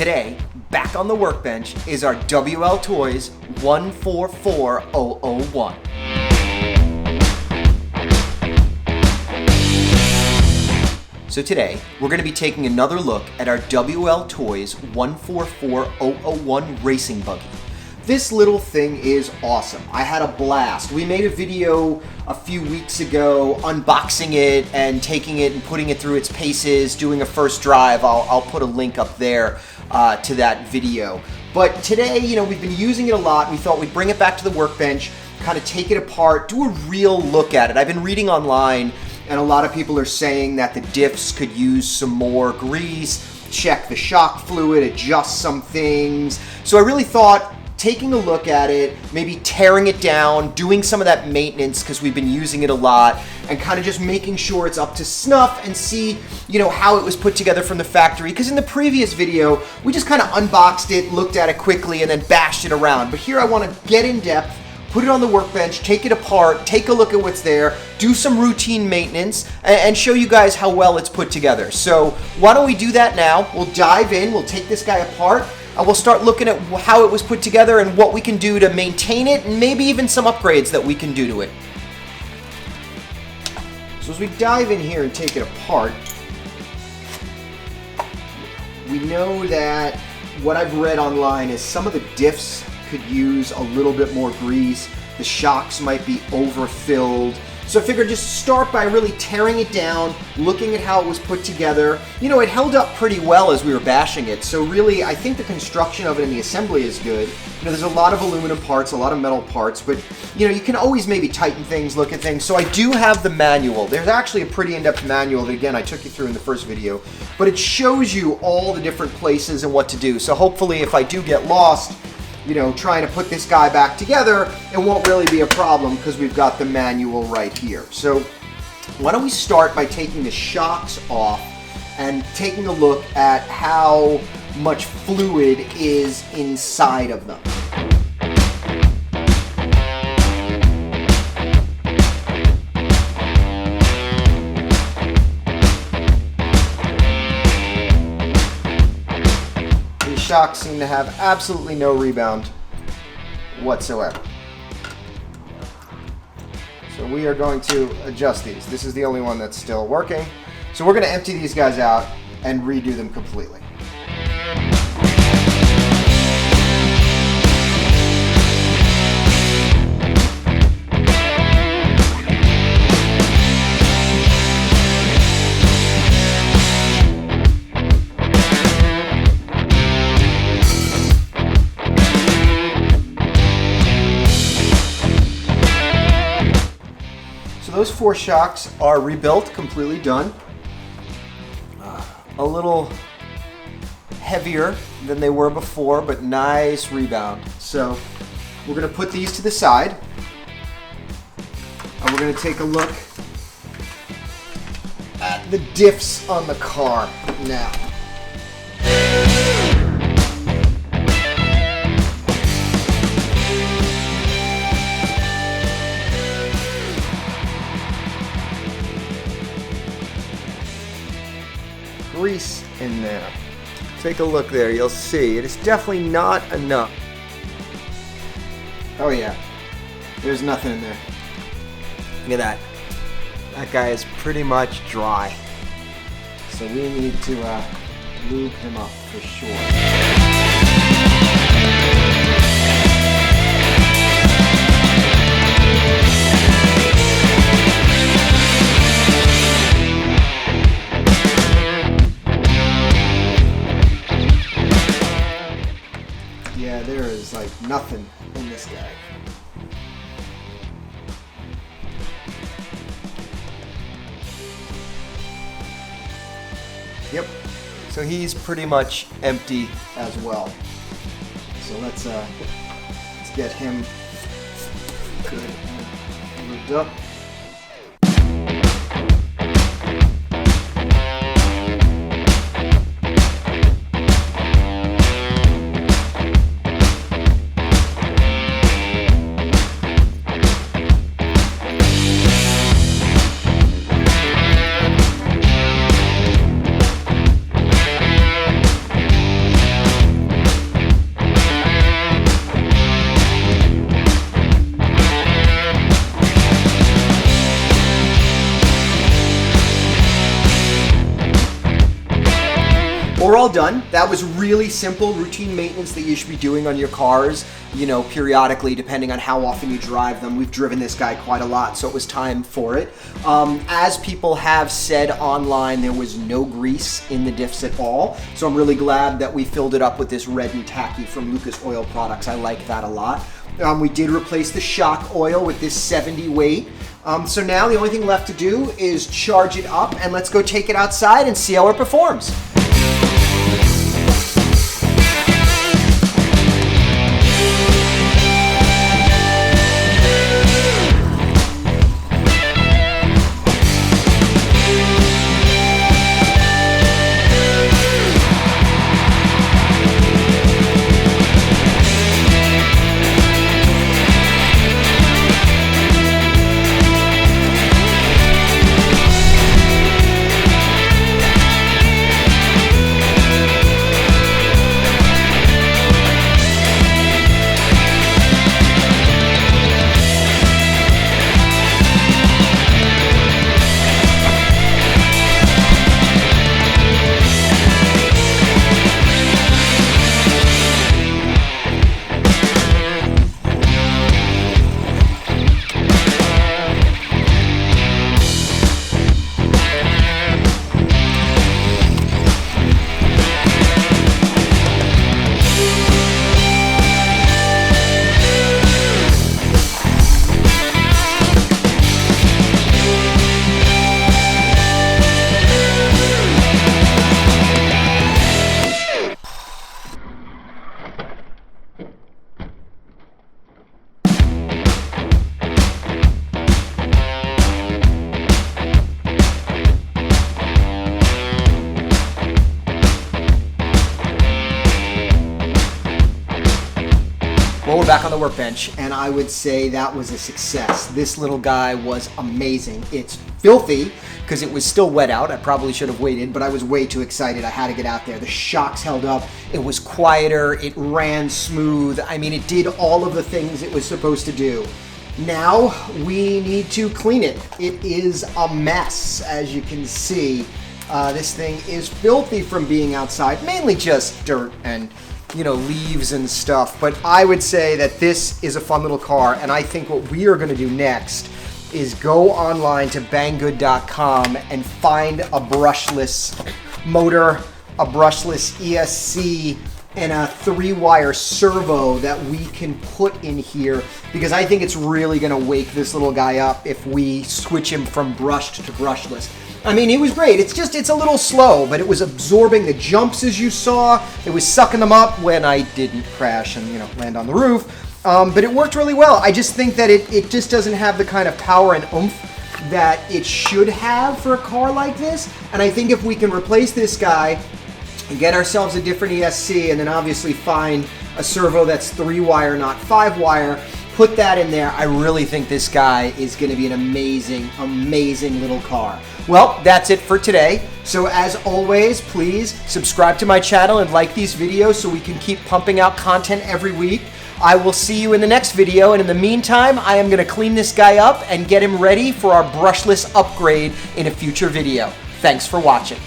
Today, back on the workbench is our WLTOYS 144001. So today, we're going to be taking another look at our WLTOYS 144001 racing buggy. This little thing is awesome. I had a blast. We made a video a few weeks ago unboxing it and taking it and putting it through its paces, doing a first drive. I'll put a link up there to that video. But today, we've been using it a lot. We thought we'd bring it back to the workbench, kind of take it apart, do a real look at it. I've been reading online, and a lot of people are saying that the diffs could use some more grease, check the shock fluid, adjust some things. So I really thought taking a look at it, maybe tearing it down, doing some of that maintenance because we've been using it a lot, and kind of just making sure it's up to snuff and see, how it was put together from the factory. Because in the previous video, we just kind of unboxed it, looked at it quickly, and then bashed it around. But here I want to get in depth, put it on the workbench, take it apart, take a look at what's there, do some routine maintenance, and show you guys how well it's put together. So why don't we do that now? We'll dive in, we'll take this guy apart, and we'll start looking at how it was put together and what we can do to maintain it, and maybe even some upgrades that we can do to it. So as we dive in here and take it apart, we know that what I've read online is some of the diffs could use a little bit more grease. The shocks might be overfilled. So I figured just start by really tearing it down, looking at how it was put together. It held up pretty well as we were bashing it. So really, I think the construction of it and the assembly is good. There's a lot of aluminum parts, a lot of metal parts, but you can always maybe tighten things, look at things. So I do have the manual. There's actually a pretty in-depth manual that, again, I took you through in the first video, but it shows you all the different places and what to do. So hopefully if I do get lost, trying to put this guy back together, it won't really be a problem because we've got the manual right here. So why don't we start by taking the shocks off and taking a look at how much fluid is inside of them. Shocks seem to have absolutely no rebound whatsoever. So we are going to adjust these. This is the only one that's still working. So we're going to empty these guys out and redo them completely. Those 4 shocks are rebuilt, completely done. A little heavier than they were before, but nice rebound. So we're going to put these to the side, and we're going to take a look at the diffs on the car now. Grease in there. Take a look there, you'll see it is definitely not enough. Oh yeah, there's nothing in there. Look at that. That guy is pretty much dry. So we need to lube him up for sure. Yeah, there is like nothing in this guy. Yep. So he's pretty much empty as well. So let's get him good and lubed up. we're all done. That was really simple routine maintenance that you should be doing on your cars, you know, periodically, depending on how often you drive them. We've driven this guy quite a lot, so it was time for it. As people have said online, there was no grease in the diffs at all, so I'm really glad that we filled it up with this red and tacky from Lucas Oil Products. I like that a lot. We did replace the shock oil with this 70 weight. So now the only thing left to do is charge it up, and let's go take it outside and see how it performs. Well, we're back on the workbench, and I would say that was a success. This little guy was amazing. It's filthy because it was still wet out. I probably should have waited, but I was way too excited. I had to get out there. The shocks held up. It was quieter. It ran smooth. I mean, it did all of the things it was supposed to do. Now we need to clean it. It is a mess, as you can see. This thing is filthy from being outside, mainly just dirt and leaves and stuff, but I would say that this is a fun little car, and I think what we are going to do next is go online to banggood.com and find a brushless motor, a brushless ESC, and a 3-wire servo that we can put in here, because I think it's really going to wake this little guy up if we switch him from brushed to brushless. I mean, he was great. It's a little slow, but it was absorbing the jumps, as you saw. It was sucking them up when I didn't crash and, land on the roof. But it worked really well. I just think that it just doesn't have the kind of power and oomph that it should have for a car like this. And I think if we can replace this guy and get ourselves a different ESC, and then obviously find a servo that's 3-wire, not 5-wire, put that in there, I really think this guy is going to be an amazing, amazing little car. Well, that's it for today. So as always, please subscribe to my channel and like these videos so we can keep pumping out content every week. I will see you in the next video, and in the meantime, I am going to clean this guy up and get him ready for our brushless upgrade in a future video. Thanks for watching.